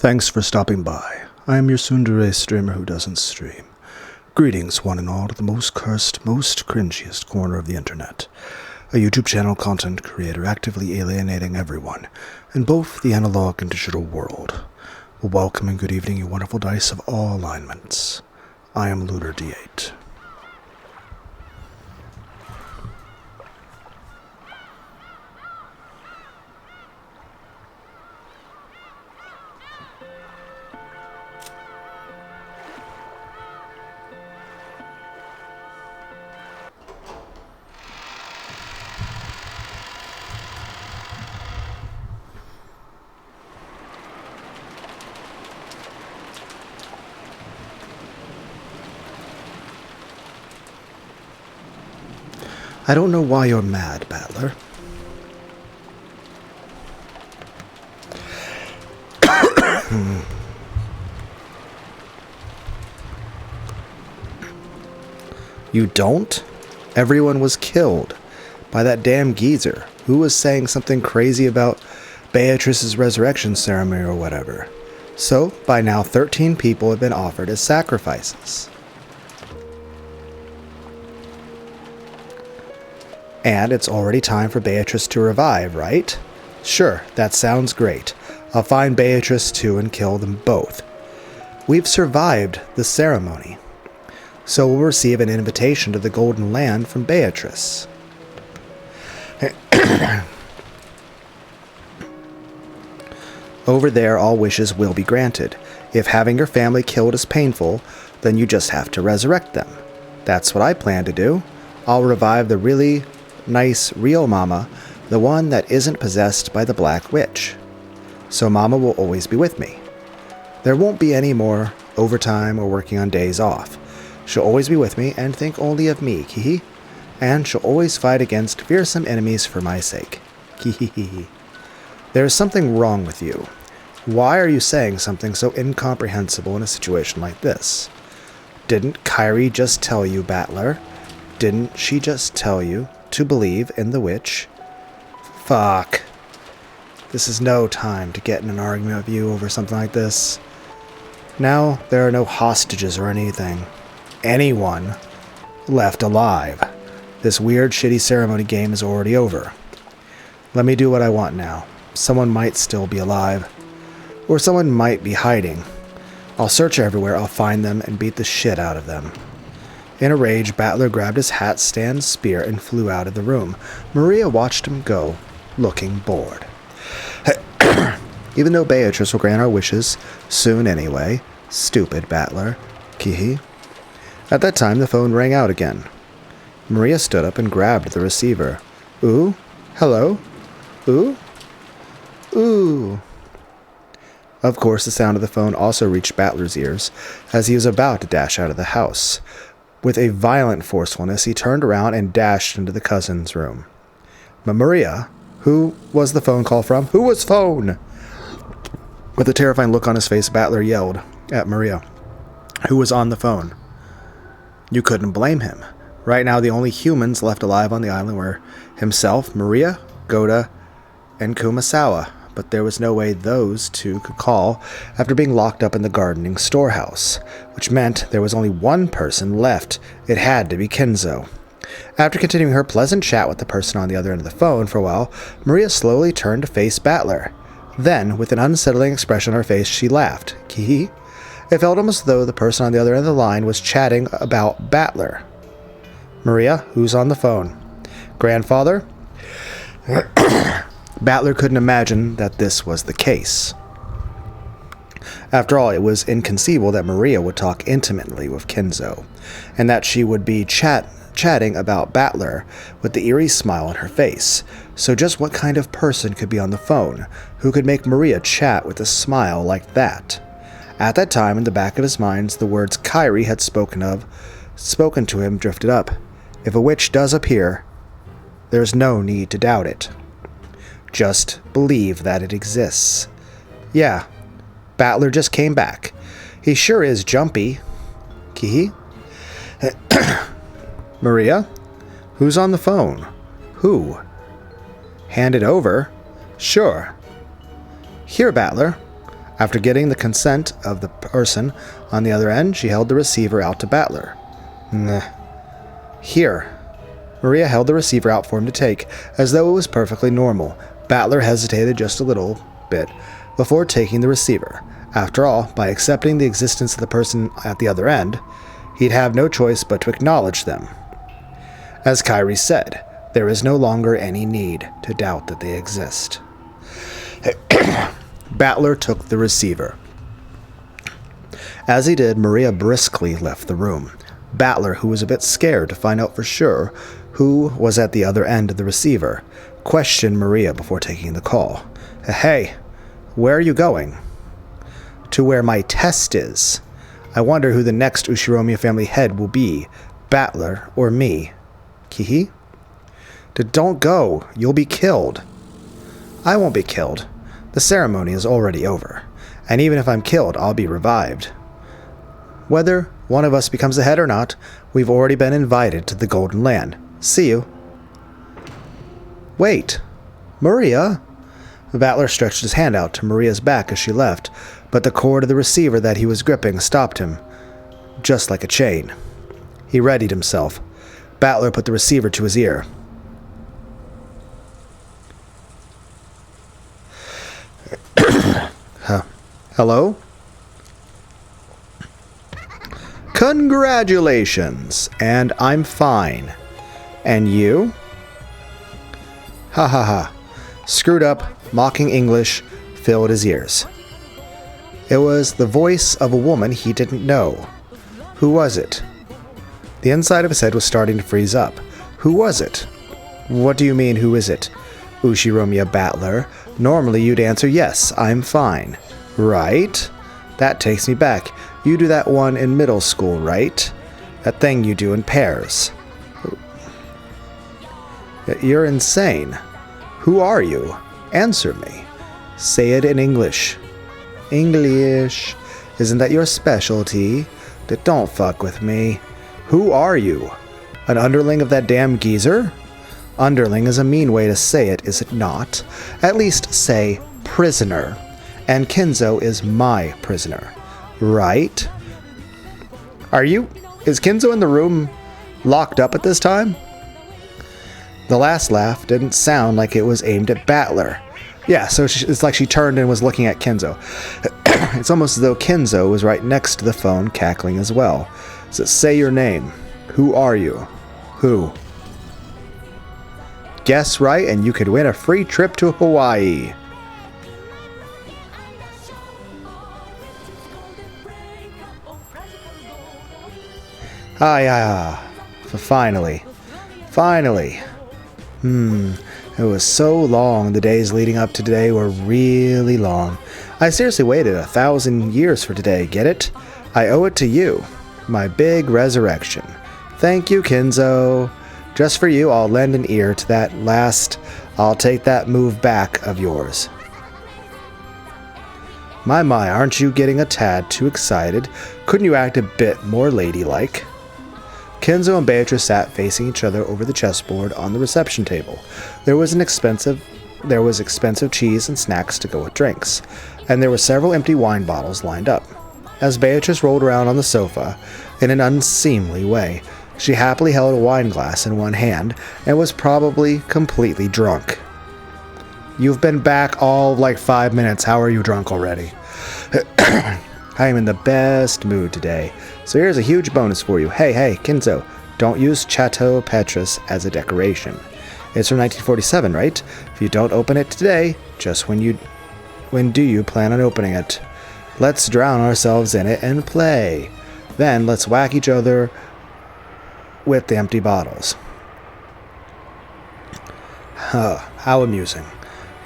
Thanks for stopping by. I am your tsundere streamer who doesn't stream. Greetings, one and all, to the most cursed, most cringiest corner of the internet. A YouTube channel content creator actively alienating everyone in both the analog and digital world. Well, welcome and good evening, you wonderful dice of all alignments. I am Lunar Dee Eight. I don't know why you're mad, Battler. You don't? Everyone was killed by that damn geezer who was saying something crazy about Beatrice's resurrection ceremony or whatever. So, by now 13 people have been offered as sacrifices. And it's already time for Beatrice to revive, right? Sure, that sounds great. I'll find Beatrice too and kill them both. We've survived the ceremony, so we'll receive an invitation to the Golden Land from Beatrice. Over there, all wishes will be granted. If having your family killed is painful, then you just have to resurrect them. That's what I plan to do. I'll revive the really nice real Mama, the one that isn't possessed by the Black Witch. So Mama will always be with me. There won't be any more overtime or working on days off. She'll always be with me and think only of me, hee. And she'll always fight against fearsome enemies for my sake. Hee. There is something wrong with you. Why are you saying something so incomprehensible in a situation like this? Didn't Kyrie just tell you, Battler? Didn't she just tell you to believe in the witch? Fuck. This is no time to get in an argument with you over something like this. Now there are no hostages or anything. Anyone left alive. This weird shitty ceremony game is already over. Let me do what I want now. Someone might still be alive. Or someone might be hiding. I'll search everywhere, I'll find them and beat the shit out of them. In a rage, Battler grabbed his hat stand spear and flew out of the room. Maria watched him go, looking bored. Even though Beatrice will grant our wishes, soon anyway. Stupid Battler. Kihi. At that time, the phone rang out again. Maria stood up and grabbed the receiver. Ooh? Hello? Ooh? Ooh. Of course, the sound of the phone also reached Battler's ears as he was about to dash out of the house. With a violent forcefulness, he turned around and dashed into the cousin's room. But Maria, who was the phone call from? Who was phone? With a terrifying look on his face, Battler yelled at Maria, who was on the phone. You couldn't blame him. Right now, the only humans left alive on the island were himself, Maria, Goda, and Kumasawa. But there was no way those two could call after being locked up in the gardening storehouse, which meant there was only one person left. It had to be Kenzo. After continuing her pleasant chat with the person on the other end of the phone for a while, Maria slowly turned to face Battler. Then, with an unsettling expression on her face, she laughed. Kihi. It felt almost as though the person on the other end of the line was chatting about Battler. Maria, who's on the phone? Grandfather? Battler couldn't imagine that this was the case. After all, it was inconceivable that Maria would talk intimately with Kenzo, and that she would be chatting about Battler with the eerie smile on her face. So just what kind of person could be on the phone who could make Maria chat with a smile like that? At that time, in the back of his mind, the words Kyrie had spoken to him drifted up. If a witch does appear, there's no need to doubt it. Just believe that it exists. Yeah, Battler just came back. He sure is jumpy. Kihi? Maria? Who's on the phone? Who? Hand it over? Sure. Here, Battler. After getting the consent of the person on the other end, she held the receiver out to Battler. Here. Maria held the receiver out for him to take, as though it was perfectly normal. Battler hesitated just a little bit before taking the receiver. After all, by accepting the existence of the person at the other end, he'd have no choice but to acknowledge them. As Kyrie said, there is no longer any need to doubt that they exist. Battler took the receiver. As he did, Maria briskly left the room. Battler, who was a bit scared to find out for sure who was at the other end of the receiver, questioned Maria before taking the call. Hey, where are you going? To where my test is. I wonder who the next Ushiromiya family head will be, Battler or me. Kihi? Don't go. You'll be killed. I won't be killed. The ceremony is already over, and even if I'm killed, I'll be revived. Whether one of us becomes the head or not, we've already been invited to the Golden Land. See you. Wait. Maria? Battler stretched his hand out to Maria's back as she left, but the cord of the receiver that he was gripping stopped him, just like a chain. He readied himself. Battler put the receiver to his ear. Hello? Congratulations, and I'm fine. And you? Ha ha ha. Screwed up, mocking English filled his ears. It was the voice of a woman he didn't know. Who was it? The inside of his head was starting to freeze up. Who was it? What do you mean, who is it? Ushiromiya Battler. Normally you'd answer, yes, I'm fine. Right? That takes me back. You do that one in middle school, right? That thing you do in pairs. You're insane. Who are you? Answer me. Say it in English. English. Isn't that your specialty? Don't fuck with me. Who are you? An underling of that damn geezer? Underling is a mean way to say it, is it not? At least say prisoner. And Kinzo is my prisoner. Right? Is Kinzo in the room locked up at this time? The last laugh didn't sound like it was aimed at Battler. Yeah, so it's like she turned and was looking at Kinzo. It's almost as though Kinzo was right next to the phone, cackling as well. So say your name. Who are you? Who? Guess right, and you could win a free trip to Hawaii. Finally. It was so long. The days leading up to today were really long. I seriously waited 1,000 years for today, get it? I owe it to you. My big resurrection. Thank you, Kinzo. Just for you, I'll lend an ear to that last I'll take that move back of yours. My, aren't you getting a tad too excited? Couldn't you act a bit more ladylike? Kinzo and Beatrice sat facing each other over the chessboard on the reception table. There was expensive cheese and snacks to go with drinks, and there were several empty wine bottles lined up. As Beatrice rolled around on the sofa, in an unseemly way, she happily held a wine glass in one hand and was probably completely drunk. You've been back all of like 5 minutes. How are you drunk already? I am in the best mood today, so here's a huge bonus for you. Hey, Kinzo, don't use Chateau Petrus as a decoration. It's from 1947, right? If you don't open it today, just when do you plan on opening it? Let's drown ourselves in it and play. Then let's whack each other with the empty bottles. How amusing.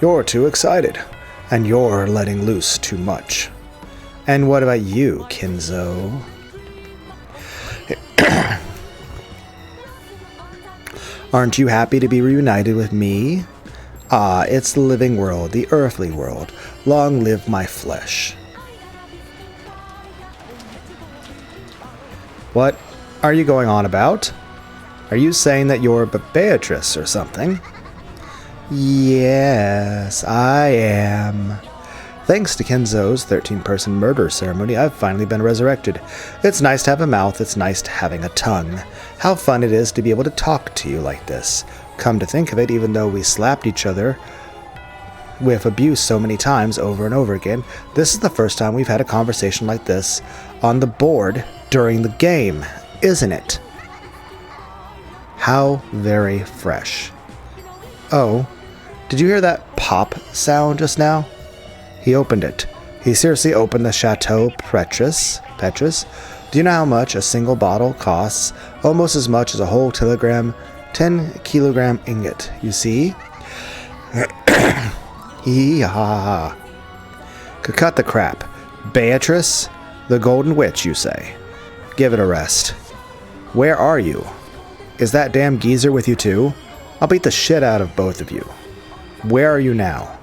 You're too excited, and you're letting loose too much. And what about you, Kinzo? Aren't you happy to be reunited with me? Ah, it's the living world, the earthly world. Long live my flesh. What are you going on about? Are you saying that you're Beatrice or something? Yes, I am. Thanks to Kenzo's 13-person murder ceremony, I've finally been resurrected. It's nice to have a mouth, it's nice to having a tongue. How fun it is to be able to talk to you like this. Come to think of it, even though we slapped each other with abuse so many times over and over again, this is the first time we've had a conversation like this on the board during the game, isn't it? How very fresh. Oh, did you hear that pop sound just now? He opened it. He seriously opened the Chateau Petrus. Do you know how much a single bottle costs? Almost as much as a whole 10-kilogram ingot, you see? Hee-ha-ha. Cut the crap. Beatrice, the Golden Witch, you say? Give it a rest. Where are you? Is that damn geezer with you too? I'll beat the shit out of both of you. Where are you now?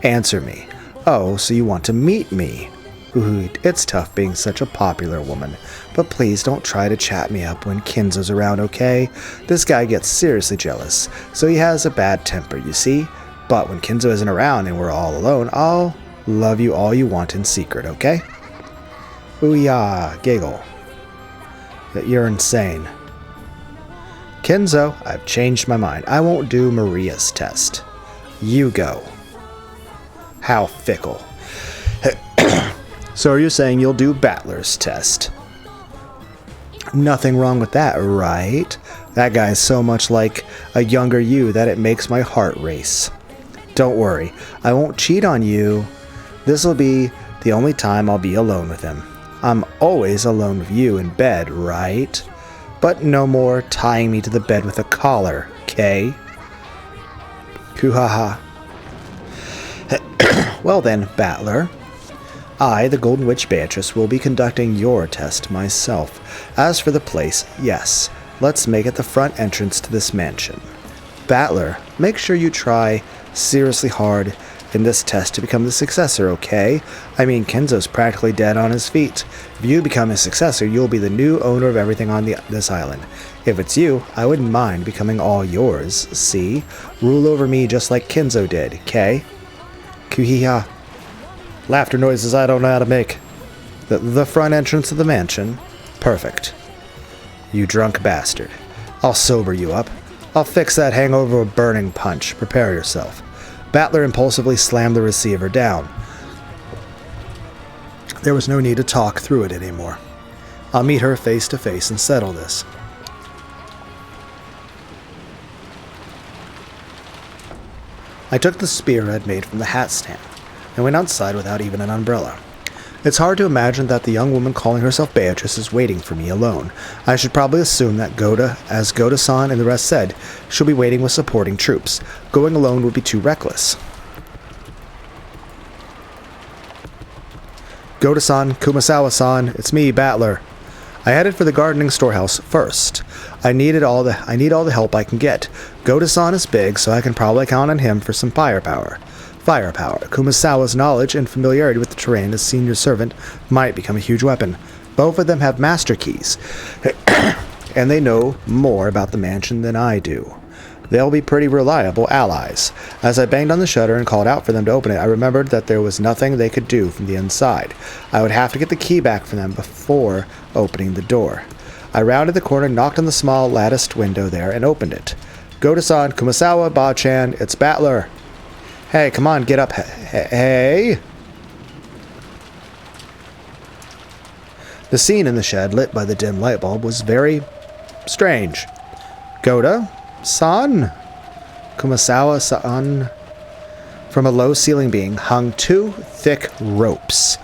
Answer me. Oh, so you want to meet me? Ooh, it's tough being such a popular woman. But please don't try to chat me up when Kinzo's around, okay? This guy gets seriously jealous, so he has a bad temper, you see? But when Kinzo isn't around and we're all alone, I'll love you all you want in secret, okay? Ooh-yah, giggle. You're insane. Kinzo, I've changed my mind. I won't do Maria's test. You go. How fickle. So are you saying you'll do Battler's test? Nothing wrong with that, right? That guy's so much like a younger you that it makes my heart race. Don't worry, I won't cheat on you. This'll be the only time I'll be alone with him. I'm always alone with you in bed, right? But no more tying me to the bed with a collar, okay? Hoo-ha-ha. Well then, Battler. I, the Golden Witch Beatrice, will be conducting your test myself. As for the place, yes, let's make it the front entrance to this mansion. Battler, make sure you try seriously hard in this test to become the successor, okay? I mean, Kenzo's practically dead on his feet. If you become his successor, you'll be the new owner of everything on this island. If it's you, I wouldn't mind becoming all yours, see? Rule over me just like Kenzo did, okay? Kuhiha. Laughter noises I don't know how to make. The front entrance of the mansion? Perfect. You drunk bastard. I'll sober you up. I'll fix that hangover with a burning punch. Prepare yourself. Battler impulsively slammed the receiver down. There was no need to talk through it anymore. I'll meet her face to face and settle this. I took the spear I'd made from the hat stand and went outside without even an umbrella. It's hard to imagine that the young woman calling herself Beatrice is waiting for me alone. I should probably assume that as Goda-san and the rest said, she'll be waiting with supporting troops. Going alone would be too reckless. Goda-san, Kumasawa-san, it's me, Battler. I headed for the gardening storehouse first. I need all the help I can get. Goda-san is big, so I can probably count on him for some firepower. Kumasawa's knowledge and familiarity with the terrain as senior servant might become a huge weapon. Both of them have master keys, and they know more about the mansion than I do. They'll be pretty reliable allies. As I banged on the shutter and called out for them to open it, I remembered that there was nothing they could do from the inside. I would have to get the key back from them before opening the door. I rounded the corner, knocked on the small latticed window there, and opened it. Goda-san, Kumasawa, Ba-chan, it's Battler. Hey, come on, get up. Hey! The scene in the shed, lit by the dim light bulb, was very strange. Goda-san? Kumasawa-san? From a low ceiling beam hung two thick ropes,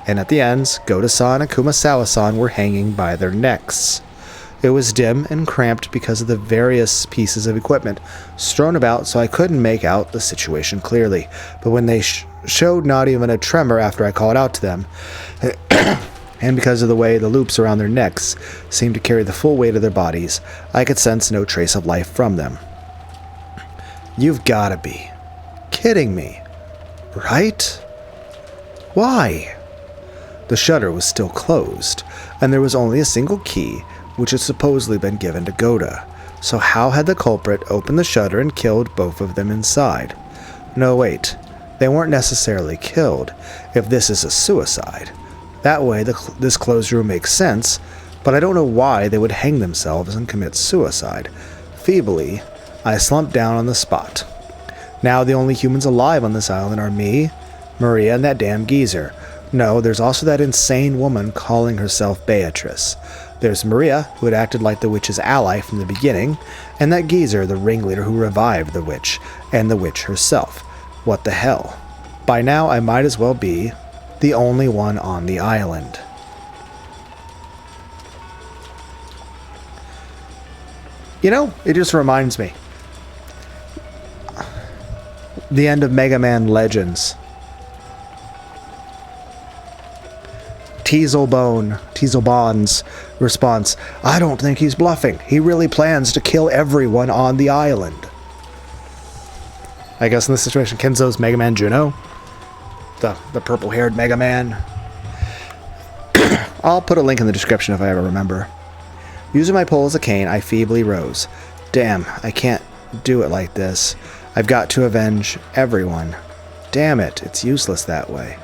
and at the ends, Goda-san and Kumasawa-san were hanging by their necks. It was dim and cramped because of the various pieces of equipment strewn about, so I couldn't make out the situation clearly. But when they showed not even a tremor after I called out to them, and because of the way the loops around their necks seemed to carry the full weight of their bodies, I could sense no trace of life from them. You've gotta be kidding me, right? Why? The shutter was still closed, and there was only a single key, which had supposedly been given to Goda. So how had the culprit opened the shutter and killed both of them inside? No, wait. They weren't necessarily killed, if this is a suicide. That way, this closed room makes sense, but I don't know why they would hang themselves and commit suicide. Feebly, I slumped down on the spot. Now the only humans alive on this island are me, Maria, and that damn geezer. No, there's also that insane woman calling herself Beatrice. There's Maria, who had acted like the witch's ally from the beginning, and that geezer, the ringleader who revived the witch, and the witch herself. What the hell? By now, I might as well be the only one on the island. You know, it just reminds me. The end of Mega Man Legends. Teaselbon's response, I don't think he's bluffing. He really plans to kill everyone on the island. I guess in this situation, Kenzo's Mega Man Juno. The purple-haired Mega Man. I'll put a link in the description if I ever remember. Using my pole as a cane, I feebly rose. Damn, I can't do it like this. I've got to avenge everyone. Damn it, it's useless that way.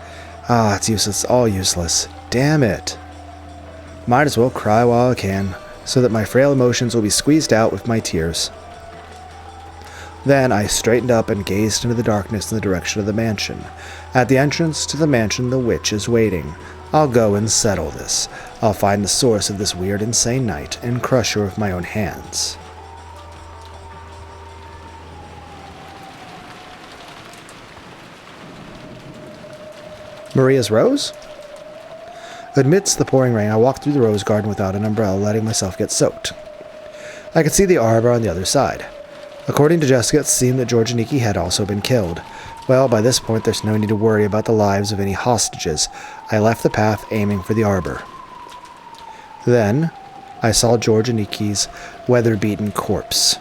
Ah, it's useless, all useless. Damn it. Might as well cry while I can, so that my frail emotions will be squeezed out with my tears. Then I straightened up and gazed into the darkness in the direction of the mansion. At the entrance to the mansion, the witch is waiting. I'll go and settle this. I'll find the source of this weird, insane night and crush her with my own hands. Maria's rose? Amidst the pouring rain, I walked through the rose garden without an umbrella, letting myself get soaked. I could see the arbor on the other side. According to Jessica, it seemed that George and Nikki had also been killed. Well, by this point, there's no need to worry about the lives of any hostages. I left the path, aiming for the arbor. Then, I saw George and Nikki's weather-beaten corpse.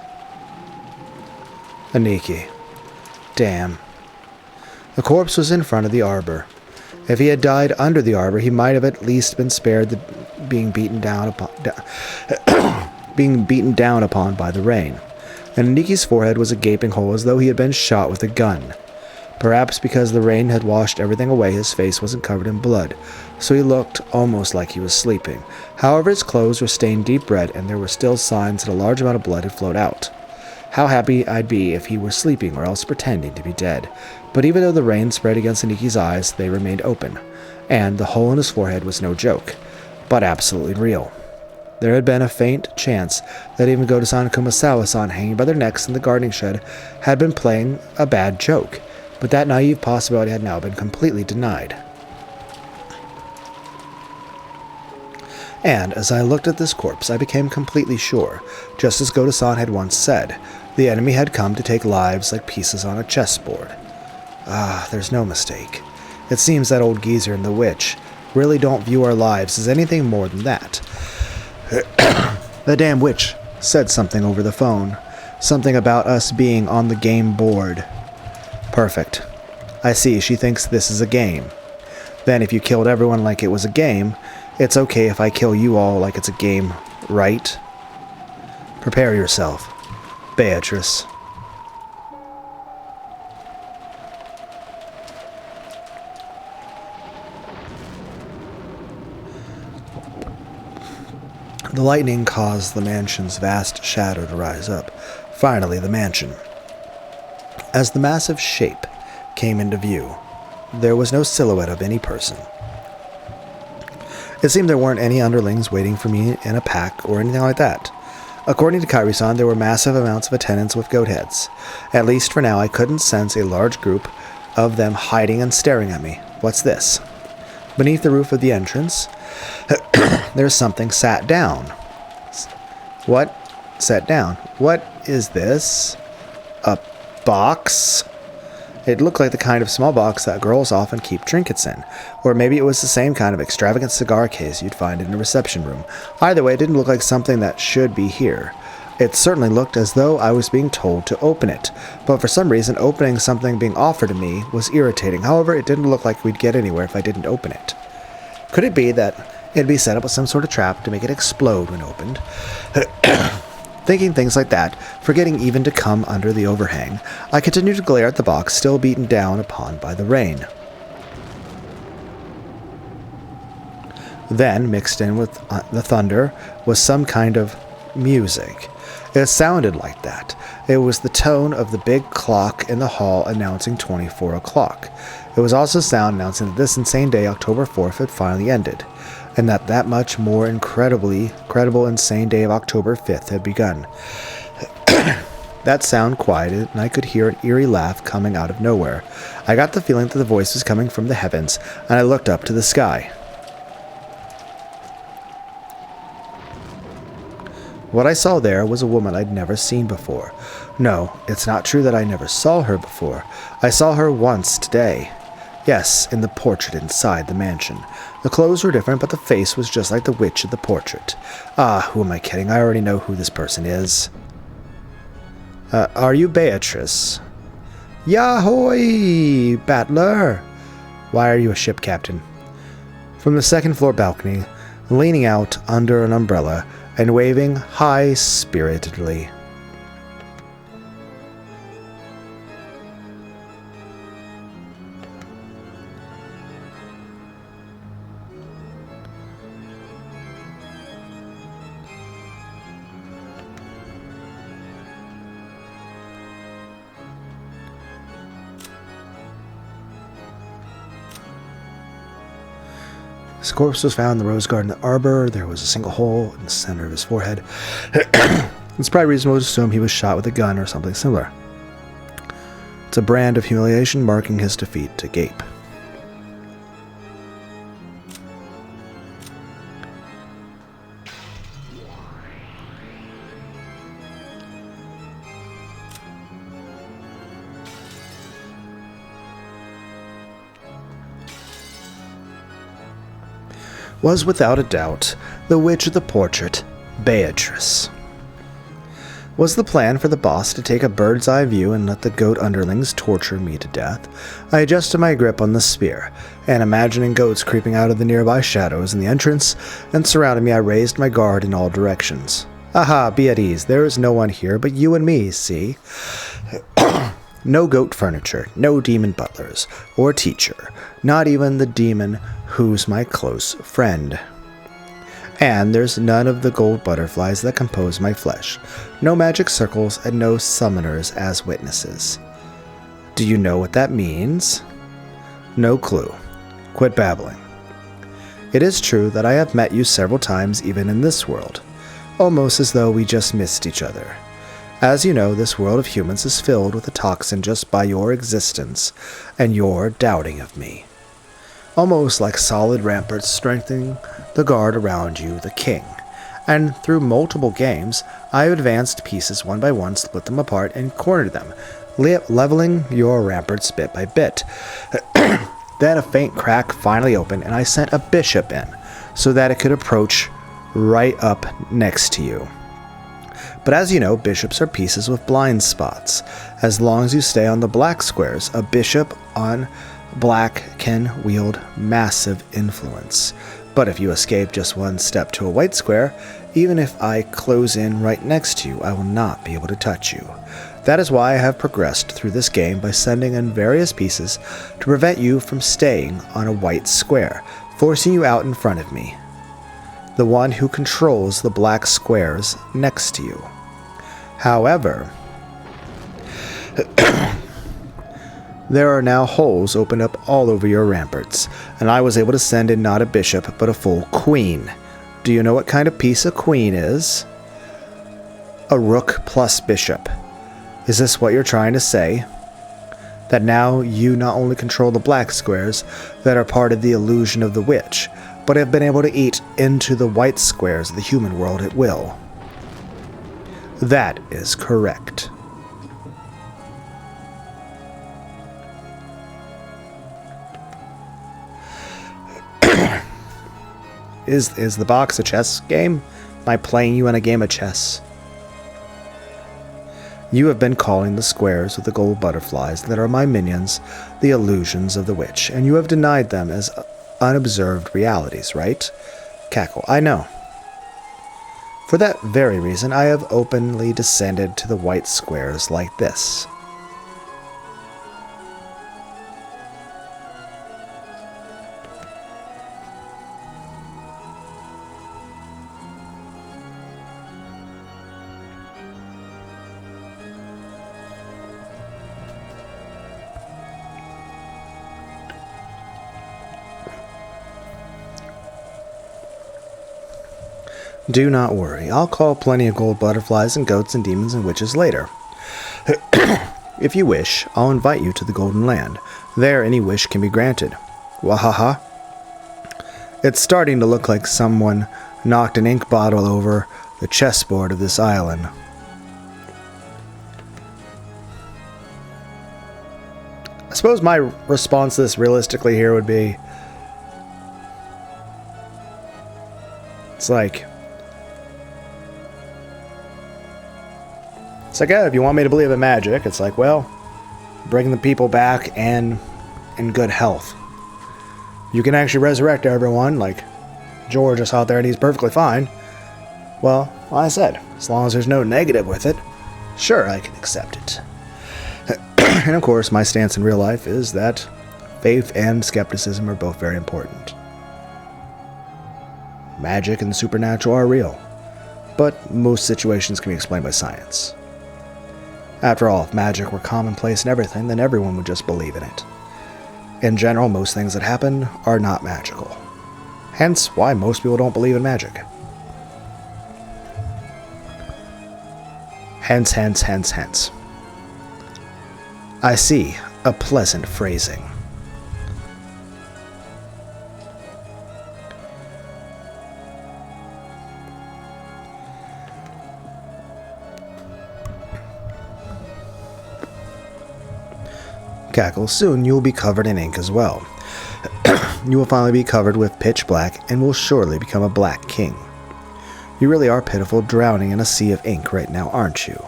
A Nikki. Damn. The corpse was in front of the arbor. If he had died under the arbor, he might have at least been spared the being beaten down upon by the rain. And Nikki's forehead was a gaping hole as though he had been shot with a gun. Perhaps because the rain had washed everything away, his face wasn't covered in blood, so he looked almost like he was sleeping. However, his clothes were stained deep red, and there were still signs that a large amount of blood had flowed out. How happy I'd be if he were sleeping or else pretending to be dead. But even though the rain spread against Nikki's eyes, they remained open, and the hole in his forehead was no joke, but absolutely real. There had been a faint chance that even Goto-san and Kumasawa-san, hanging by their necks in the gardening shed, had been playing a bad joke, but that naive possibility had now been completely denied. And as I looked at this corpse, I became completely sure, just as Goto-san had once said, the enemy had come to take lives like pieces on a chessboard. Ah, there's no mistake. It seems that old geezer and the witch really don't view our lives as anything more than that. The damn witch said something over the phone. Something about us being on the game board. Perfect. I see, she thinks this is a game. Then if you killed everyone like it was a game, it's okay if I kill you all like it's a game, right? Prepare yourself, Beatrice. The lightning caused the mansion's vast shadow to rise up. Finally, the mansion. As the massive shape came into view, there was no silhouette of any person. It seemed there weren't any underlings waiting for me in a pack or anything like that. According to Kairi-san, there were massive amounts of attendants with goat heads. At least for now, I couldn't sense a large group of them hiding and staring at me. What's this? Beneath the roof of the entrance, there's something sat down. What? Sat down. What is this? A box? It looked like the kind of small box that girls often keep trinkets in. Or maybe it was the same kind of extravagant cigar case you'd find in a reception room. Either way, it didn't look like something that should be here. It certainly looked as though I was being told to open it. But for some reason, opening something being offered to me was irritating. However, it didn't look like we'd get anywhere if I didn't open it. Could it be that it'd be set up with some sort of trap to make it explode when opened? Thinking things like that, forgetting even to come under the overhang, I continued to glare at the box still beaten down upon by the rain. Then, mixed in with the thunder, was some kind of music. It sounded like that. It was the tone of the big clock in the hall announcing 24 o'clock. It was also sound announcing that this insane day, October 4th, had finally ended, and that much more incredible insane day of October 5th had begun. That sound quieted, and I could hear an eerie laugh coming out of nowhere. I got the feeling that the voice was coming from the heavens, and I looked up to the sky. What I saw there was a woman I'd never seen before. No, it's not true that I never saw her before. I saw her once today. Yes, in the portrait inside the mansion. The clothes were different, but the face was just like the witch of the portrait. Ah, who am I kidding? I already know who this person is. Are you Beatrice? Yahoy, battler! Why are you a ship captain? From the second-floor balcony, leaning out under an umbrella, and waving high-spiritedly. His corpse was found in the rose garden at the arbor. There was a single hole in the center of his forehead. It's probably reasonable to assume he was shot with a gun or something similar. It's a brand of humiliation marking his defeat to Gape. Was without a doubt the witch of the portrait, Beatrice. Was the plan for the boss to take a bird's eye view and let the goat underlings torture me to death? I adjusted my grip on the spear, and imagining goats creeping out of the nearby shadows in the entrance and surrounding me, I raised my guard in all directions. Aha, be at ease, there is no one here but you and me, see? No goat furniture, no demon butlers, or teacher, not even the demon who's my close friend. And there's none of the gold butterflies that compose my flesh, no magic circles, and no summoners as witnesses. Do you know what that means? No clue. Quit babbling. It is true that I have met you several times even in this world, almost as though we just missed each other. As you know, this world of humans is filled with a toxin just by your existence and your doubting of me. Almost like solid ramparts strengthening the guard around you, the king. And through multiple games, I have advanced pieces one by one, split them apart, and cornered them, leveling your ramparts bit by bit. Then a faint crack finally opened, and I sent a bishop in, so that it could approach right up next to you. But as you know, bishops are pieces with blind spots. As long as you stay on the black squares, a bishop on black can wield massive influence. But if you escape just one step to a white square, even if I close in right next to you, I will not be able to touch you. That is why I have progressed through this game by sending in various pieces to prevent you from staying on a white square, forcing you out in front of me, the one who controls the black squares next to you. However, there are now holes opened up all over your ramparts, and I was able to send in not a bishop, but a full queen. Do you know what kind of piece a queen is? A rook plus bishop. Is this what you're trying to say? That now you not only control the black squares that are part of the illusion of the witch, but have been able to eat into the white squares of the human world at will. That is correct. Is the box a chess game? Am I playing you in a game of chess? You have been calling the squares with the gold butterflies that are my minions the illusions of the witch, and you have denied them as unobserved realities, right? Cackle. I know. For that very reason, I have openly descended to the white squares like this. Do not worry, I'll call plenty of gold butterflies and goats and demons and witches later. If you wish, I'll invite you to the Golden Land. There any wish can be granted. Wahaha. It's starting to look like someone knocked an ink bottle over the chessboard of this island. I suppose my response to this realistically here would be... It's like, if you want me to believe in magic, it's like, well, bring the people back and in good health. You can actually resurrect everyone, like George is out there and he's perfectly fine. Well, like I said, as long as there's no negative with it, sure, I can accept it. And of course, my stance in real life is that faith and skepticism are both very important. Magic and the supernatural are real, but most situations can be explained by science. After all, if magic were commonplace in everything, then everyone would just believe in it. In general, most things that happen are not magical. Hence, why most people don't believe in magic. Hence. I see a pleasant phrasing. Cackle, soon you will be covered in ink as well. You will finally be covered with pitch black and will surely become a black king. You really are pitiful, drowning in a sea of ink right now, aren't you?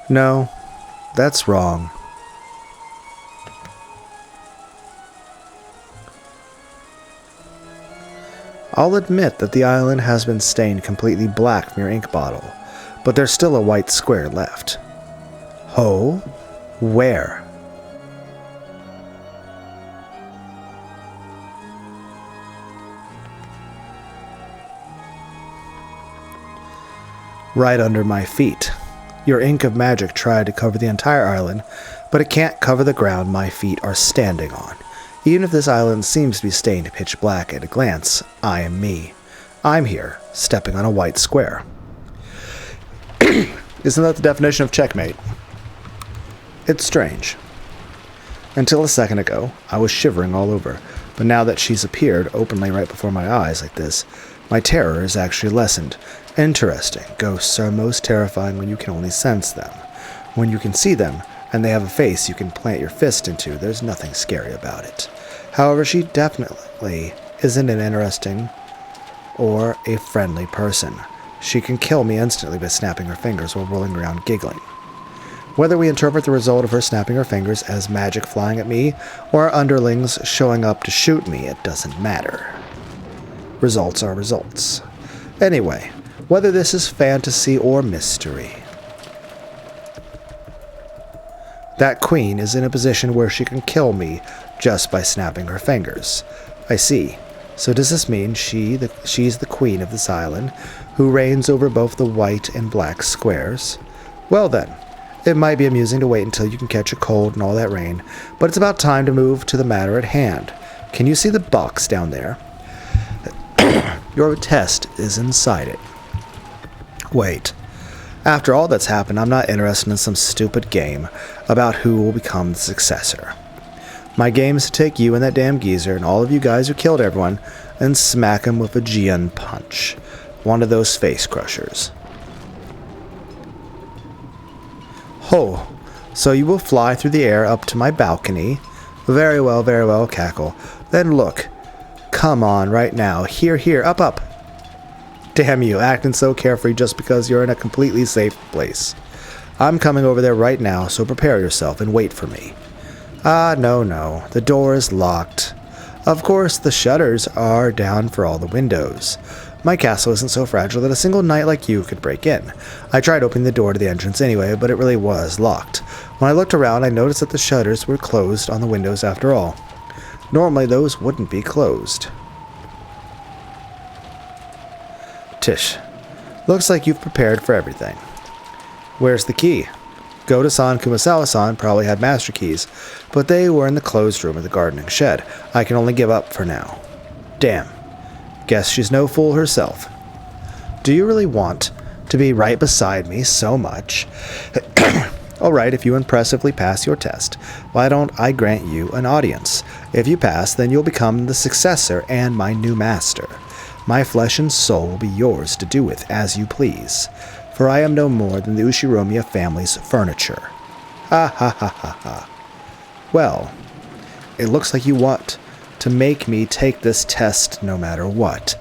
No, that's wrong. I'll admit that the island has been stained completely black from your ink bottle, but there's still a white square left. Ho? Where? Right under my feet. Your ink of magic tried to cover the entire island, but it can't cover the ground my feet are standing on. Even if this island seems to be stained pitch black at a glance, I am me. I'm here, stepping on a white square. Isn't that the definition of checkmate? It's strange. Until a second ago, I was shivering all over, but now that she's appeared openly right before my eyes like this, my terror is actually lessened. Interesting. Ghosts are most terrifying when you can only sense them. When you can see them, and they have a face you can plant your fist into, there's nothing scary about it. However, she definitely isn't an interesting or a friendly person. She can kill me instantly by snapping her fingers while rolling around giggling. Whether we interpret the result of her snapping her fingers as magic flying at me, or underlings showing up to shoot me, it doesn't matter. Results are results. Anyway, whether this is fantasy or mystery, that queen is in a position where she can kill me just by snapping her fingers. I see. So does this mean she's the queen of this island, who reigns over both the white and black squares? Well then, it might be amusing to wait until you can catch a cold and all that rain, but it's about time to move to the matter at hand. Can you see the box down there? Your test is inside it. Wait. After all that's happened, I'm not interested in some stupid game about who will become the successor. My game is to take you and that damn geezer and all of you guys who killed everyone and smack him with a Jian punch. One of those face crushers. Ho! So you will fly through the air up to my balcony? Very well, Cackle. Then look. Come on, right now. Here, up. Damn you, acting so carefree just because you're in a completely safe place. I'm coming over there right now, so prepare yourself and wait for me. Ah, no. The door is locked. Of course, the shutters are down for all the windows. My castle isn't so fragile that a single knight like you could break in. I tried opening the door to the entrance anyway, but it really was locked. When I looked around, I noticed that the shutters were closed on the windows after all. Normally, those wouldn't be closed. Tish, looks like you've prepared for everything. Where's the key? Goto-san Kumasawa-san probably had master keys, but they were in the closed room of the gardening shed. I can only give up for now. Damn. Guess she's no fool herself. Do you really want to be right beside me so much? Alright, if you impressively pass your test, why don't I grant you an audience? If you pass, then you'll become the successor and my new master. My flesh and soul will be yours to do with as you please, for I am no more than the Ushiromiya family's furniture. Ha ha ha ha ha. Well, it looks like you want to make me take this test no matter what.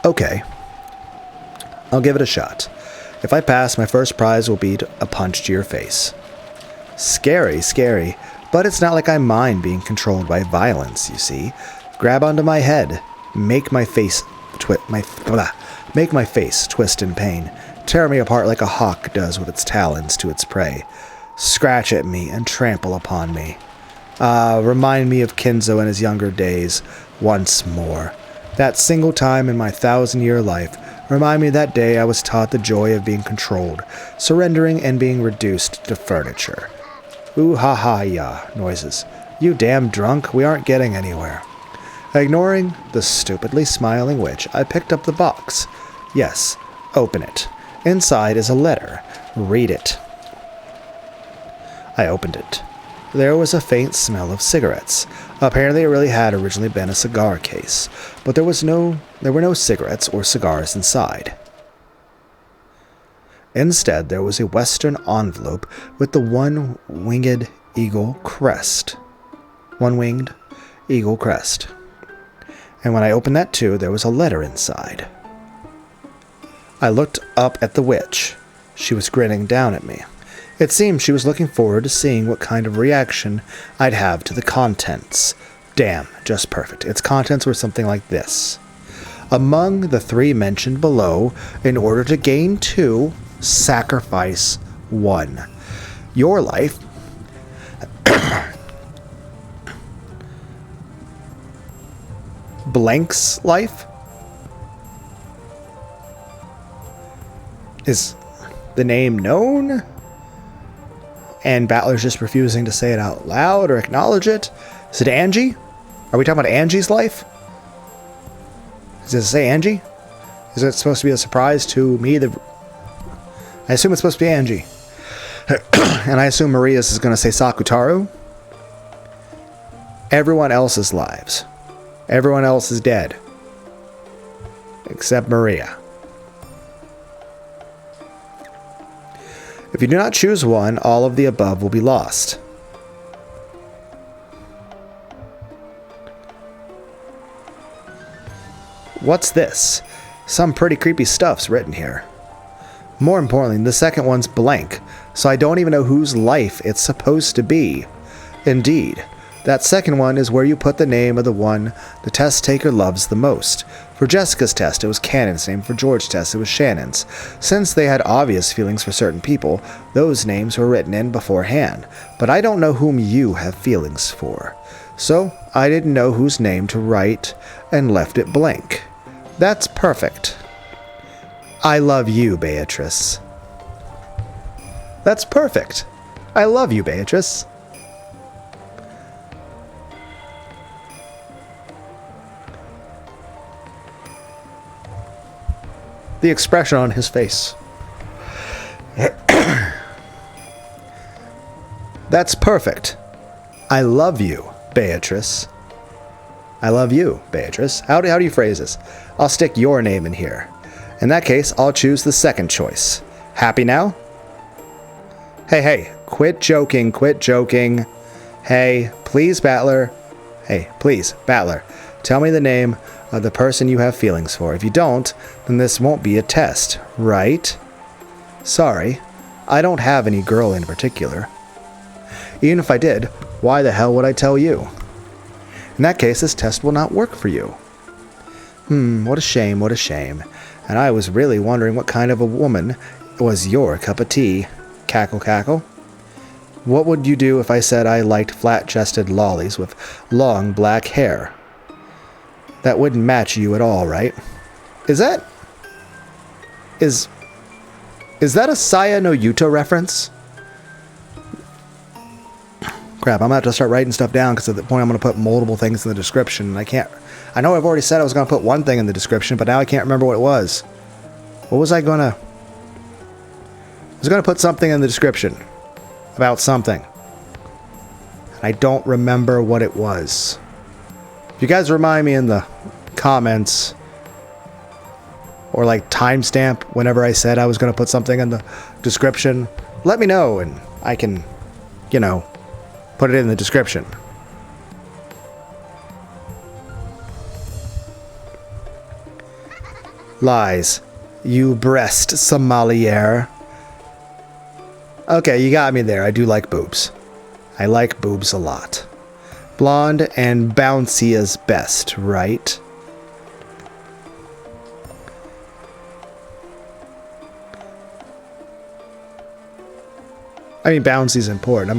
Okay. I'll give it a shot. If I pass, my first prize will be a punch to your face. Scary, scary, but it's not like I mind being controlled by violence, you see. Grab onto my head, make my face twist in pain, tear me apart like a hawk does with its talons to its prey. Scratch at me and trample upon me. Remind me of Kinzo in his younger days once more. That single time in my 1,000-year life, remind me of that day I was taught the joy of being controlled, surrendering and being reduced to furniture. Ooh-ha-ha-ya noises. You damn drunk, we aren't getting anywhere. Ignoring the stupidly smiling witch, I picked up the box. Yes, open it. Inside is a letter. Read it. I opened it. There was a faint smell of cigarettes. Apparently it really had originally been a cigar case, but there were no cigarettes or cigars inside. Instead, there was a Western envelope with the one-winged eagle crest. One-winged eagle crest. And when I opened that too, there was a letter inside. I looked up at the witch. She was grinning down at me. It seemed she was looking forward to seeing what kind of reaction I'd have to the contents. Damn, just perfect. Its contents were something like this. Among the 3 mentioned below, in order to gain 2, sacrifice 1. Your life Blank's life? Is the name known? And Battler's just refusing to say it out loud or acknowledge it? Is it Angie? Are we talking about Angie's life? Does it say Angie? Is it supposed to be a surprise to me? I assume it's supposed to be Angie. And I assume Maria's is going to say Sakutaru. Everyone else's lives. Everyone else is dead. Except Maria. If you do not choose one, all of the above will be lost. What's this? Some pretty creepy stuff's written here. More importantly, the second one's blank, so I don't even know whose life it's supposed to be. Indeed, that second one is where you put the name of the one the test taker loves the most. For Jessica's test, it was Cannon's name. For George's test, it was Shannon's. Since they had obvious feelings for certain people, those names were written in beforehand. But I don't know whom you have feelings for. So, I didn't know whose name to write and left it blank. That's perfect. I love you, Beatrice. That's perfect. I love you, Beatrice. The expression on his face. That's perfect. I love you, Beatrice. I love you, Beatrice. How do you phrase this? I'll stick your name in here. In that case, I'll choose the second choice. Happy now? Hey, quit joking, quit joking. Hey, please, Battler. Hey, please, Battler. Tell me the name of the person you have feelings for. If you don't, then this won't be a test, right? Sorry, I don't have any girl in particular. Even if I did, why the hell would I tell you? In that case, this test will not work for you. What a shame, what a shame. And I was really wondering what kind of a woman was your cup of tea. Cackle, cackle. What would you do if I said I liked flat-chested lollies with long black hair? That wouldn't match you at all, right? Is that a Saya no Yuta reference? Crap, I'm going to have to start writing stuff down because at the point I'm going to put multiple things in the description. And I know I've already said I was going to put one thing in the description, but now I can't remember what it was. What was I going to... I was going to put something in the description about something. And I don't remember what it was. If you guys remind me in the comments or like timestamp whenever I said I was going to put something in the description, let me know and I can, you know, put it in the description. Lies. You breast sommelier. Okay, you got me there. I do like boobs. I like boobs a lot. Blonde and bouncy is best, right? I mean, bouncy's important.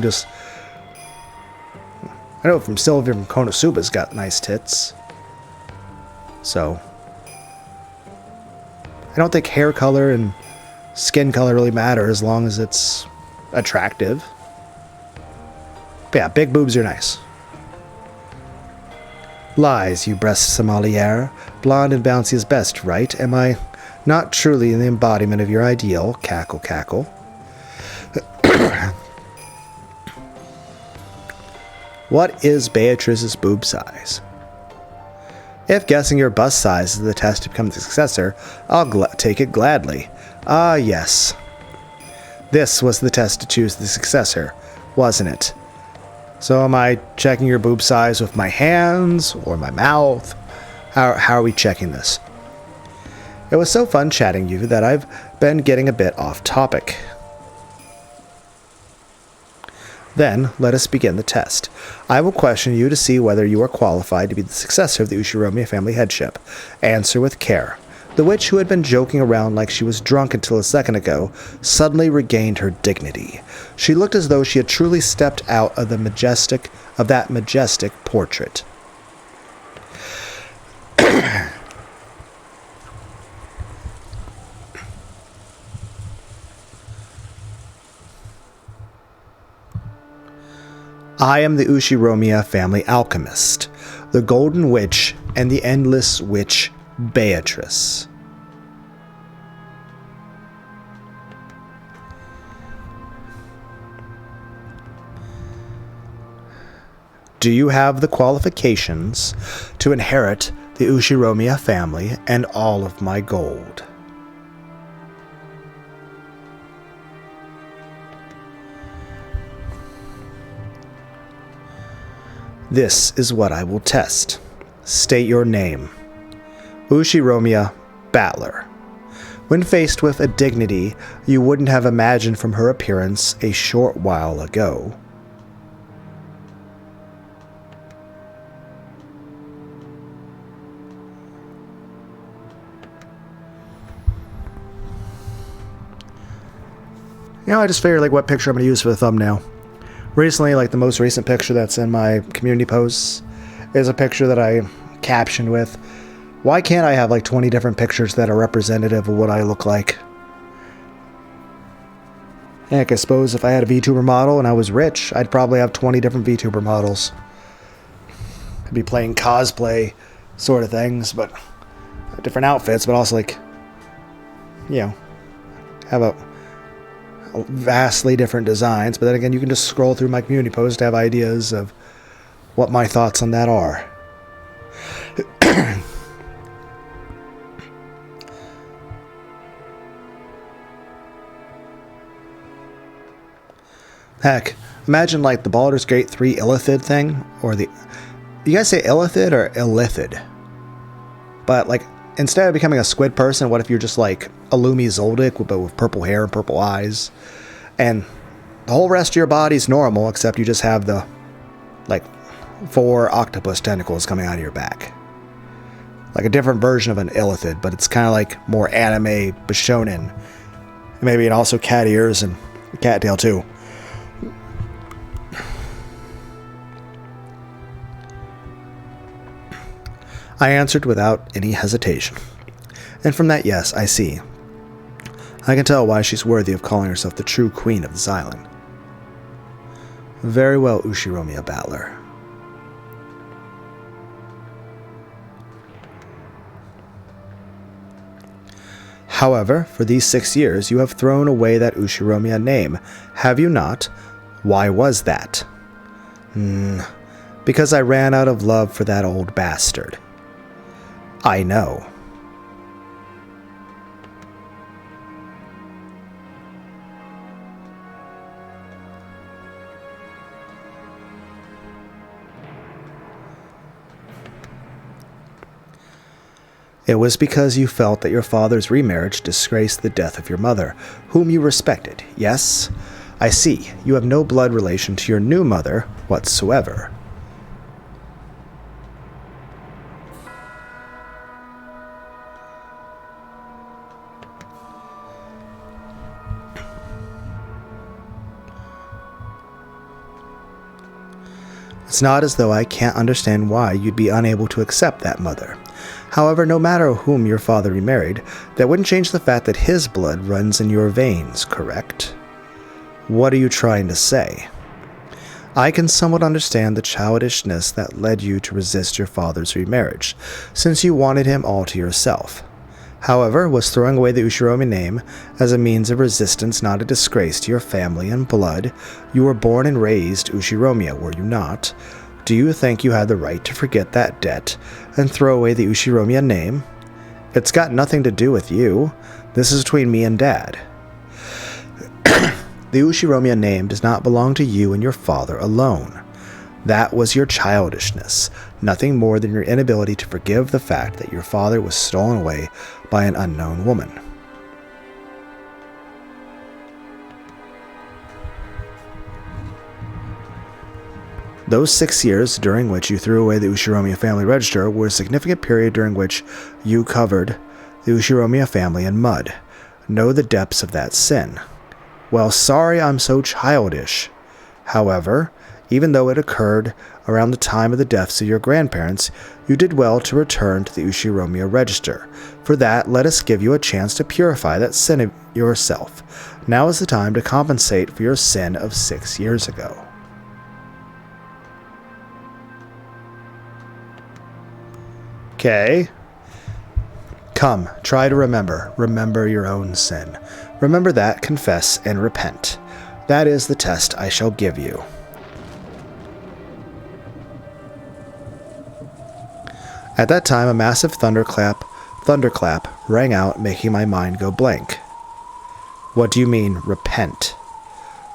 I know from Sylvia from Konosuba's got nice tits. So, I don't think hair color and skin color really matter as long as it's attractive. But yeah, big boobs are nice. Lies, you breast sommelier. Blonde and bouncy is best, right? Am I not truly the embodiment of your ideal? Cackle, cackle. What is Beatrice's boob size? If guessing your bust size is the test to become the successor, I'll take it gladly. Ah, yes. This was the test to choose the successor, wasn't it? So am I checking your boob size with my hands or my mouth? How are we checking this? It was so fun chatting you that I've been getting a bit off topic. Then, let us begin the test. I will question you to see whether you are qualified to be the successor of the Ushiromiya family headship. Answer with care. The witch, who had been joking around like she was drunk until a second ago, suddenly regained her dignity. She looked as though she had truly stepped out of that majestic portrait. I am the Ushiromiya family alchemist, the Golden Witch and the Endless Witch Beatrice. Do you have the qualifications to inherit the Ushiromiya family and all of my gold? This is what I will test. State your name. Ushiromiya Battler. When faced with a dignity you wouldn't have imagined from her appearance a short while ago. You know, I just figured like what picture I'm going to use for the thumbnail. Recently, like the most recent picture that's in my community posts is a picture that I captioned with, why can't I have like 20 different pictures that are representative of what I look like? Heck, I suppose if I had a VTuber model and I was rich, I'd probably have 20 different VTuber models. I'd be playing cosplay sort of things, but different outfits, but also like, you know, have a vastly different designs. But then again, you can just scroll through my community post to have ideas of what my thoughts on that are. Heck, imagine like the Baldur's Gate 3 Illithid thing, or the... You guys say Illithid or Illithid? But like, instead of becoming a squid person, what if you're just like a Lumi Zoldyck but with purple hair and purple eyes? And the whole rest of your body's normal, except you just have the, like, 4 octopus tentacles coming out of your back. Like a different version of an illithid, but it's kind of like more anime Bishonen. Maybe it also cat ears and cattail too. I answered without any hesitation. And from that yes, I see. I can tell why she's worthy of calling herself the true queen of this island. Very well, Ushiromiya Battler. However, for these 6 years you have thrown away that Ushiromiya name, have you not? Why was that? Because I ran out of love for that old bastard. I know. It was because you felt that your father's remarriage disgraced the death of your mother, whom you respected, yes? I see, you have no blood relation to your new mother whatsoever. It's not as though I can't understand why you'd be unable to accept that mother. However, no matter whom your father remarried, that wouldn't change the fact that his blood runs in your veins, correct? What are you trying to say? I can somewhat understand the childishness that led you to resist your father's remarriage, since you wanted him all to yourself. However, was throwing away the Ushiromi name as a means of resistance not a disgrace to your family and blood? You were born and raised Ushiromiya, were you not? Do you think you had the right to forget that debt and throw away the Ushiromiya name? It's got nothing to do with you. This is between me and Dad. The Ushiromiya name does not belong to you and your father alone. That was your childishness, nothing more than your inability to forgive the fact that your father was stolen away by an unknown woman. Those 6 years during which you threw away the Ushiromiya family register were a significant period during which you covered the Ushiromiya family in mud. Know the depths of that sin. Well, sorry I'm so childish. However, even though it occurred around the time of the deaths of your grandparents, you did well to return to the Ushiromiya register. For that, let us give you a chance to purify that sin of yourself. Now is the time to compensate for your sin of 6 years ago. Okay. Come, try to remember. Remember your own sin. Remember that, confess, and repent. That is the test I shall give you. At that time, a massive thunderclap rang out, making my mind go blank. What do you mean, repent?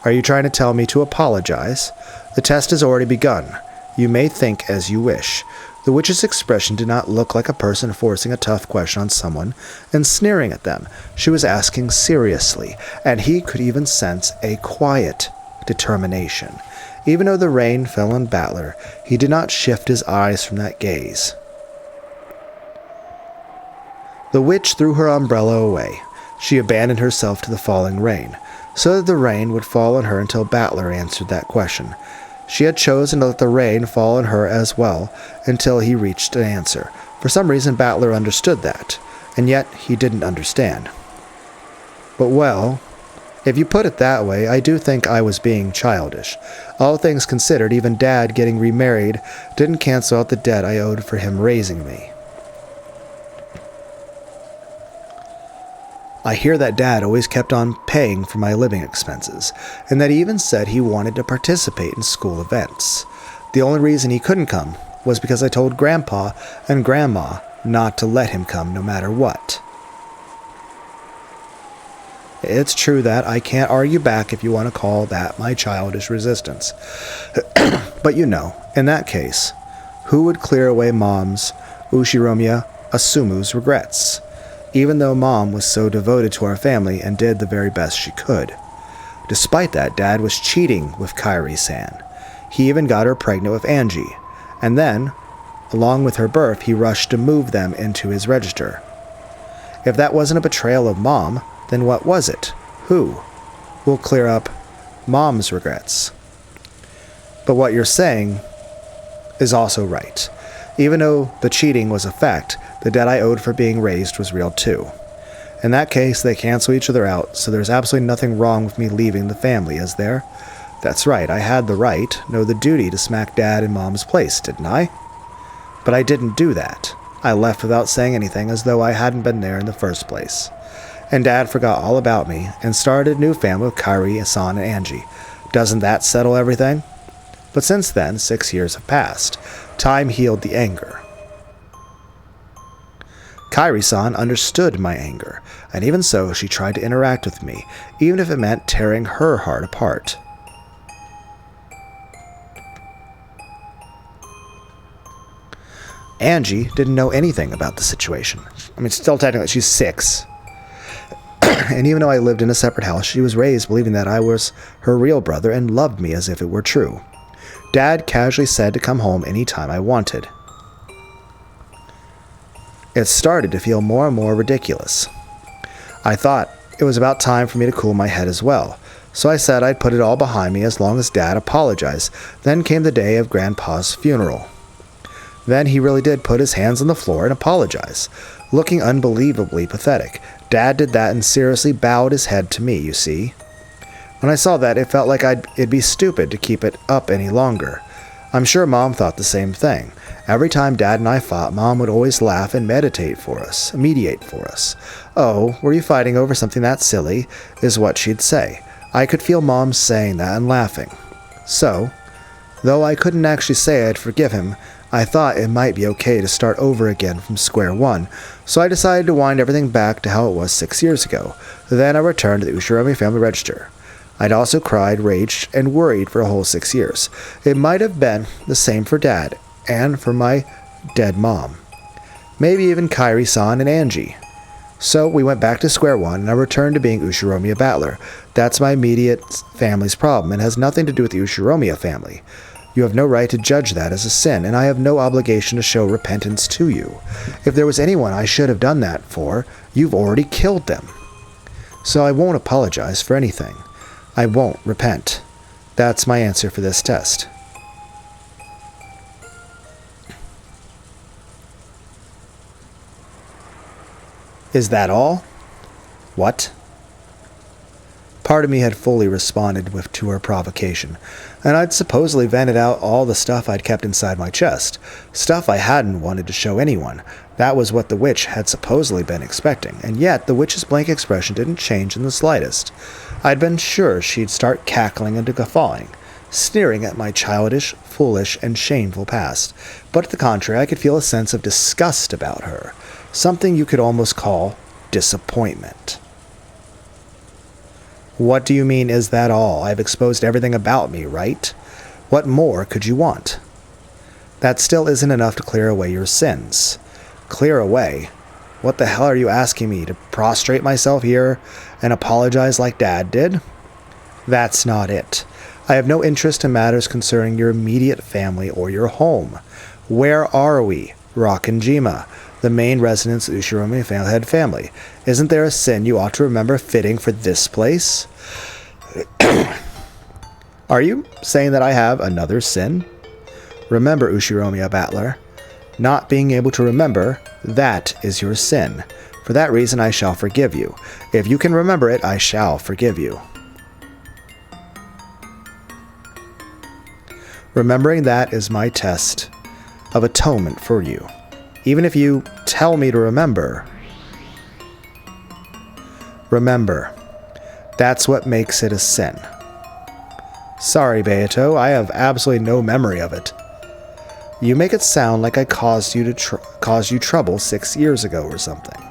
Are you trying to tell me to apologize? The test has already begun. You may think as you wish. The witch's expression did not look like a person forcing a tough question on someone and sneering at them. She was asking seriously, and he could even sense a quiet determination. Even though the rain fell on Battler, he did not shift his eyes from that gaze. The witch threw her umbrella away. She abandoned herself to the falling rain, so that the rain would fall on her until Battler answered that question. She had chosen to let the rain fall on her as well until he reached an answer. For some reason, Battler understood that, and yet he didn't understand. But well, if you put it that way, I do think I was being childish. All things considered, even Dad getting remarried didn't cancel out the debt I owed for him raising me. I hear that Dad always kept on paying for my living expenses, and that he even said he wanted to participate in school events. The only reason he couldn't come was because I told Grandpa and Grandma not to let him come no matter what. It's true that I can't argue back if you want to call that my childish resistance. But you know, in that case, who would clear away Mom's, Ushiromiya Asumu's regrets? Even though Mom was so devoted to our family and did the very best she could. Despite that, Dad was cheating with Kairi-san. He even got her pregnant with Angie. And then, along with her birth, he rushed to move them into his register. If that wasn't a betrayal of Mom, then what was it? Who? We'll clear up Mom's regrets. But what you're saying is also right. Even though the cheating was a fact, the debt I owed for being raised was real too. In that case, they cancel each other out, so there's absolutely nothing wrong with me leaving the family, is there? That's right, I had the right, no the duty to smack Dad in Mom's place, didn't I? But I didn't do that. I left without saying anything, as though I hadn't been there in the first place. And Dad forgot all about me and started a new family with Kairi, Asan, and Angie. Doesn't that settle everything? But since then, 6 years have passed. Time healed the anger. Kairi-san understood my anger, and even so, she tried to interact with me, even if it meant tearing her heart apart. Angie didn't know anything about the situation. I mean, still technically, she's 6. And even though I lived in a separate house, she was raised believing that I was her real brother and loved me as if it were true. Dad casually said to come home any time I wanted. It started to feel more and more ridiculous. I thought it was about time for me to cool my head as well, so I said I'd put it all behind me as long as Dad apologized. Then came the day of Grandpa's funeral. Then he really did put his hands on the floor and apologize, looking unbelievably pathetic. Dad did that and seriously bowed his head to me, you see. When I saw that, it felt like it'd be stupid to keep it up any longer. I'm sure Mom thought the same thing. Every time Dad and I fought, Mom would always laugh and mediate for us. Oh, were you fighting over something that silly, is what she'd say. I could feel Mom saying that and laughing. So, though I couldn't actually say I'd forgive him, I thought it might be okay to start over again from square one, so I decided to wind everything back to how it was 6 years ago. Then I returned to the Ushiromi family register. I'd also cried, raged, and worried for a whole 6 years. It might have been the same for Dad, and for my dead mom. Maybe even Kairi-san and Angie. So we went back to square one, and I returned to being Ushiromiya Battler. That's my immediate family's problem, and has nothing to do with the Ushiromiya family. You have no right to judge that as a sin, and I have no obligation to show repentance to you. If there was anyone I should have done that for, you've already killed them. So I won't apologize for anything. I won't repent. That's my answer for this test. Is that all? What? Part of me had fully responded to her provocation, and I'd supposedly vented out all the stuff I'd kept inside my chest, stuff I hadn't wanted to show anyone. That was what the witch had supposedly been expecting, and yet the witch's blank expression didn't change in the slightest. I'd been sure she'd start cackling and guffawing, sneering at my childish, foolish, and shameful past, but to the contrary, I could feel a sense of disgust about her, something you could almost call disappointment. What do you mean, is that all? I've exposed everything about me, right? What more could you want? That still isn't enough to clear away your sins. Clear away? What the hell are you asking me, to prostrate myself here and apologize like Dad did? That's not it. I have no interest in matters concerning your immediate family or your home. Where are we? Rokkenjima, the main residence of Ushiromi family. Isn't there a sin you ought to remember fitting for this place? Are you saying that I have another sin? Remember, Ushiromiya Battler, not being able to remember, that is your sin. For that reason I shall forgive you. If you can remember it, I shall forgive you. Remembering that is my test of atonement for you. Even if you tell me to remember, that's what makes it a sin. Sorry, Beato, I have absolutely no memory of it. You make it sound like I caused you trouble 6 years ago or something.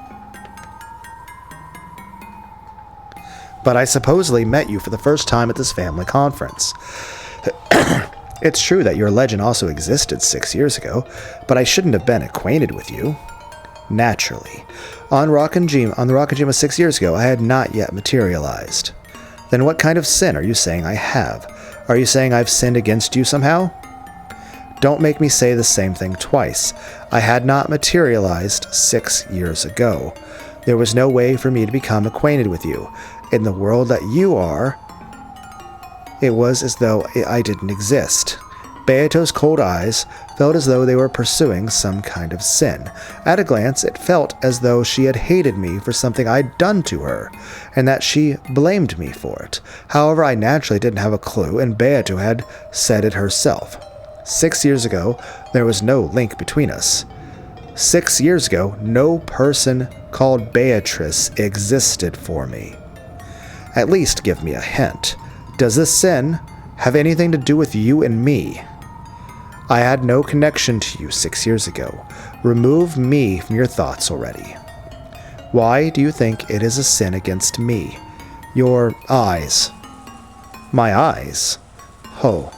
But I supposedly met you for the first time at this family conference. It's true that your legend also existed 6 years ago, but I shouldn't have been acquainted with you. Naturally. On the Rokkenjima 6 years ago, I had not yet materialized. Then what kind of sin are you saying I have? Are you saying I've sinned against you somehow? Don't make me say the same thing twice. I had not materialized 6 years ago. There was no way for me to become acquainted with you. In the world that you are, it was as though I didn't exist. Beato's cold eyes felt as though they were pursuing some kind of sin. At a glance, it felt as though she had hated me for something I'd done to her, and that she blamed me for it. However, I naturally didn't have a clue, and Beato had said it herself. 6 years ago, there was no link between us. 6 years ago, no person called Beatrice existed for me. At least give me a hint. Does this sin have anything to do with you and me? I had no connection to you 6 years ago. Remove me from your thoughts already. Why do you think it is a sin against me? Your eyes. My eyes? Oh.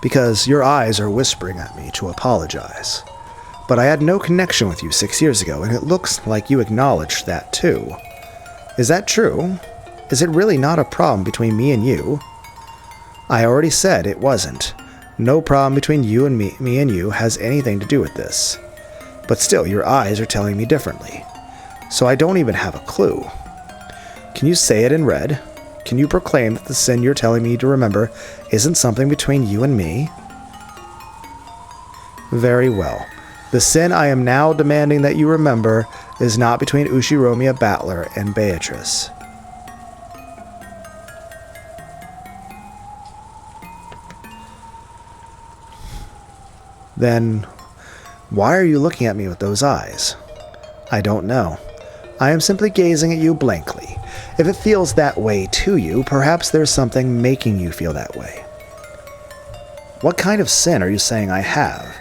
Because your eyes are whispering at me to apologize. But I had no connection with you 6 years ago, and it looks like you acknowledged that too. Is that true? Is it really not a problem between me and you? I already said it wasn't. No problem between you and me and you has anything to do with this. But still, your eyes are telling me differently. So I don't even have a clue. Can you say it in red? Can you proclaim that the sin you're telling me to remember isn't something between you and me? Very well. The sin I am now demanding that you remember is not between Ushiromiya Battler and Beatrice. Then, why are you looking at me with those eyes? I don't know. I am simply gazing at you blankly. If it feels that way to you, perhaps there's something making you feel that way. What kind of sin are you saying I have?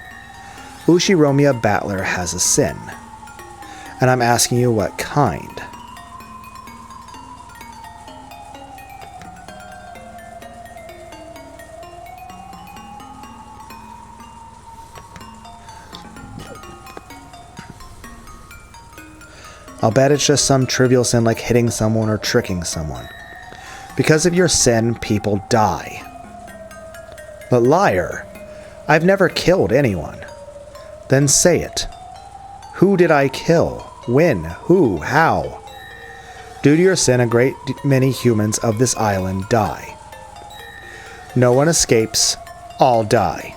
Ushiromiya Battler has a sin. And I'm asking you what kind. I'll bet it's just some trivial sin like hitting someone or tricking someone. Because of your sin, people die. But liar, I've never killed anyone. Then say it. Who did I kill? When? Who? How? Due to your sin, a great many humans of this island die. No one escapes. All die.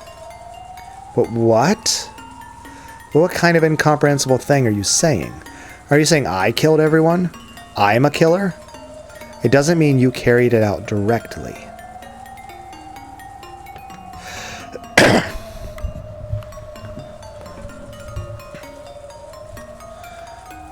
But what? What kind of incomprehensible thing are you saying? Are you saying I killed everyone? I'm a killer? It doesn't mean you carried it out directly.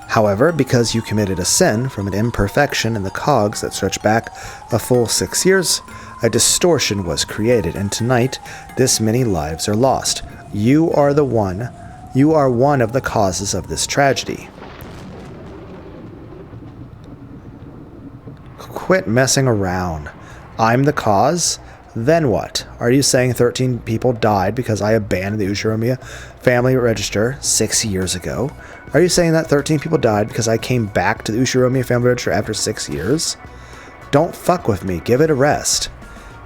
However, because you committed a sin from an imperfection in the cogs that stretch back a full 6 years, a distortion was created, and tonight, this many lives are lost. You are one of the causes of this tragedy. Quit messing around. I'm the cause? Then what? Are you saying 13 people died because I abandoned the Ushiromiya family register 6 years ago? Are you saying that 13 people died because I came back to the Ushiromiya family register after 6 years? Don't fuck with me. Give it a rest.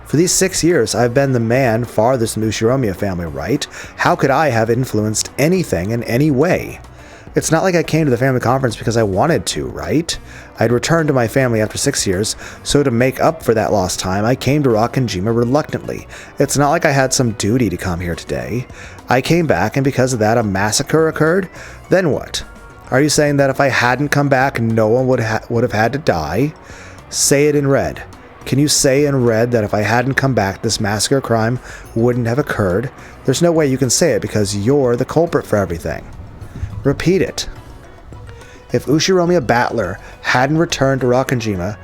For these 6 years, I've been the man farthest from the Ushiromiya family, right? How could I have influenced anything in any way? It's not like I came to the family conference because I wanted to, right? I'd returned to my family after 6 years, so to make up for that lost time, I came to Rokkenjima reluctantly. It's not like I had some duty to come here today. I came back, and because of that, a massacre occurred? Then what? Are you saying that if I hadn't come back, no one would have had to die? Say it in red. Can you say in red that if I hadn't come back, this massacre crime wouldn't have occurred? There's no way you can say it because you're the culprit for everything. Repeat it. If Ushiromiya Battler hadn't returned to Rokkenjima,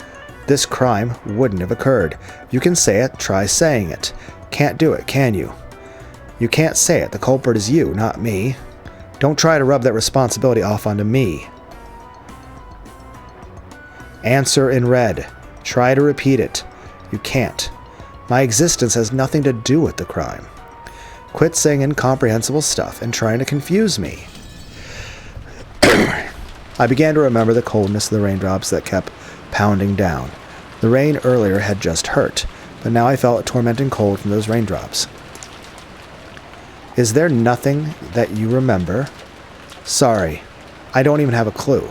this crime wouldn't have occurred. You can say it, try saying it. Can't do it, can you? You can't say it. The culprit is you, not me. Don't try to rub that responsibility off onto me. Answer in red. Try to repeat it. You can't. My existence has nothing to do with the crime. Quit saying incomprehensible stuff and trying to confuse me. I began to remember the coldness of the raindrops that kept pounding down. The rain earlier had just hurt, but now I felt a tormenting cold from those raindrops. Is there nothing that you remember? Sorry, I don't even have a clue.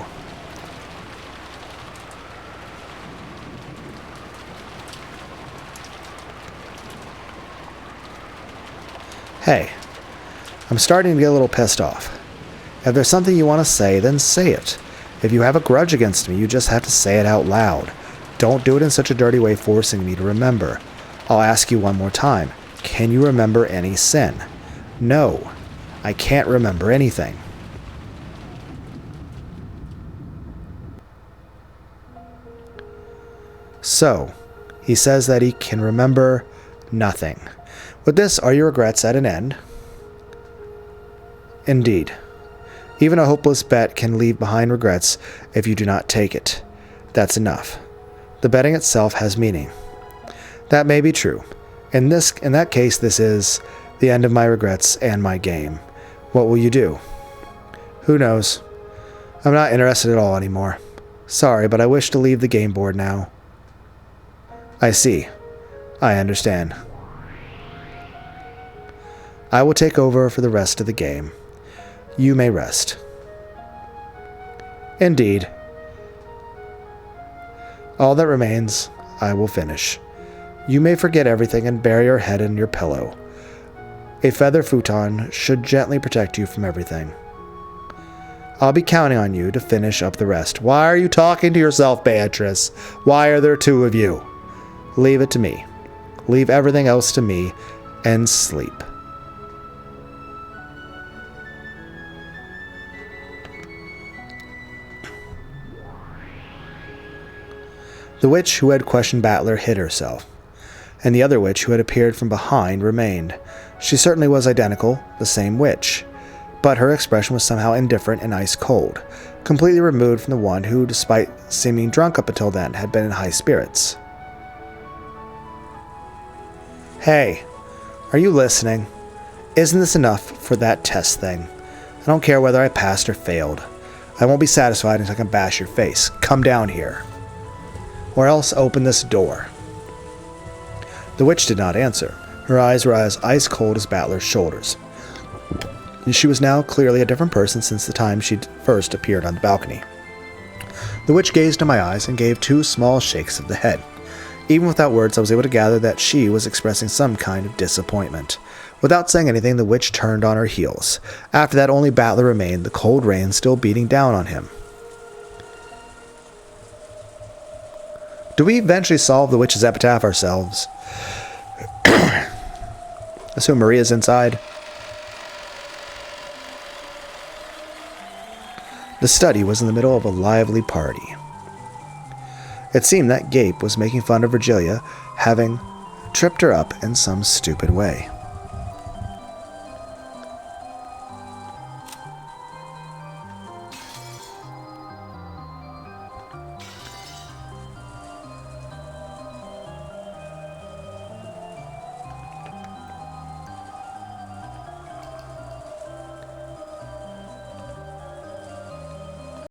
Hey, I'm starting to get a little pissed off. If there's something you want to say, then say it. If you have a grudge against me, you just have to say it out loud. Don't do it in such a dirty way forcing me to remember. I'll ask you one more time. Can you remember any sin? No, I can't remember anything. So, he says that he can remember nothing. With this, are your regrets at an end? Indeed. Even a hopeless bet can leave behind regrets if you do not take it. That's enough. The betting itself has meaning. That may be true. In that case, this is the end of my regrets and my game. What will you do? Who knows? I'm not interested at all anymore. Sorry, but I wish to leave the game board now. I see. I understand. I will take over for the rest of the game. You may rest. Indeed. All that remains, I will finish. You may forget everything and bury your head in your pillow. A feather futon should gently protect you from everything. I'll be counting on you to finish up the rest. Why are you talking to yourself, Beatrice? Why are there two of you? Leave it to me. Leave everything else to me and sleep. The witch who had questioned Battler hid herself, and the other witch who had appeared from behind remained. She certainly was identical, the same witch, but her expression was somehow indifferent and ice cold, completely removed from the one who, despite seeming drunk up until then, had been in high spirits. Hey, are you listening? Isn't this enough for that test thing? I don't care whether I passed or failed. I won't be satisfied until I can bash your face. Come down here. Or else open this door. The witch did not answer. Her eyes were as ice cold as Battler's shoulders. And she was now clearly a different person since the time she'd first appeared on the balcony. The witch gazed in my eyes and gave 2 small shakes of the head. Even without words, I was able to gather that she was expressing some kind of disappointment. Without saying anything, the witch turned on her heels. After that, only Battler remained, the cold rain still beating down on him. Do we eventually solve the witch's epitaph ourselves? Assume Maria's inside. The study was in the middle of a lively party. It seemed that Gape was making fun of Virgilia, having tripped her up in some stupid way.